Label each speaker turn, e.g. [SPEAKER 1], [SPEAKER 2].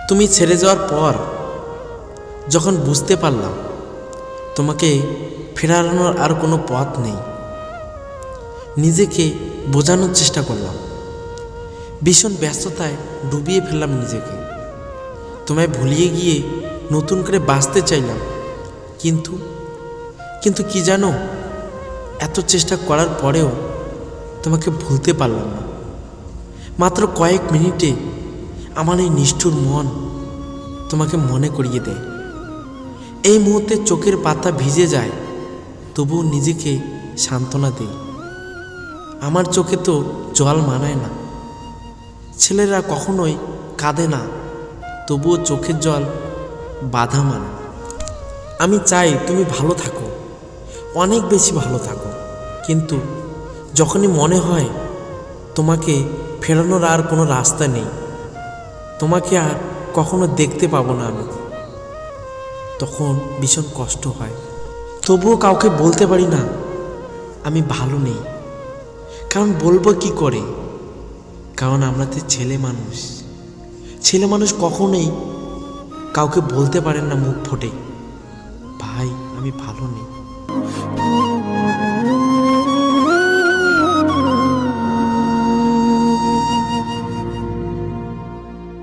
[SPEAKER 1] তুমি ছেড়ে যাওয়ার পর যখন বুঝতে পারলাম তোমাকে ফেরানোর আর কোনো পথ নেই, নিজেকে বোঝানোর চেষ্টা করলাম, ভীষণ ব্যস্ততায় ডুবিয়ে ফেললাম নিজেকে। তোমায় ভুলিয়ে গিয়ে নতুন করে বাঁচতে চাইলাম, কিন্তু কি জানো, এত চেষ্টা করার পরেও তোমাকে ভুলতে পারলাম না। মাত্র কয়েক মিনিটে আমার এই নিষ্ঠুর মন তোমাকে মনে করিয়ে দেয়। এই মুহূর্তে চোখের পাতা ভিজে যায়, তবুও নিজেকে সান্ত্বনা দেই। আমার চোখে তো জল মানায় না। ছেলেরা কখনোই কাঁদে না, তবুও চোখের জল বাধা মানে। আমি চাই তুমি ভালো থাকো, অনেক বেশি ভালো থাকো, কিন্তু যখনই মনে হয় তোমাকে ফেরানোর আর কোনো রাস্তা নেই, তোমাকে আর কখনো দেখতে পাবো না আমি, তখন ভীষণ কষ্ট হয়। তবুও কাউকে বলতে পারি না আমি ভালো নেই, কারণ বলবো কি করে? কারণ আমরা তো ছেলে মানুষ কখনোই কাউকে বলতে পারেন না মুখ ফুটে, ভাই আমি ভালো নেই।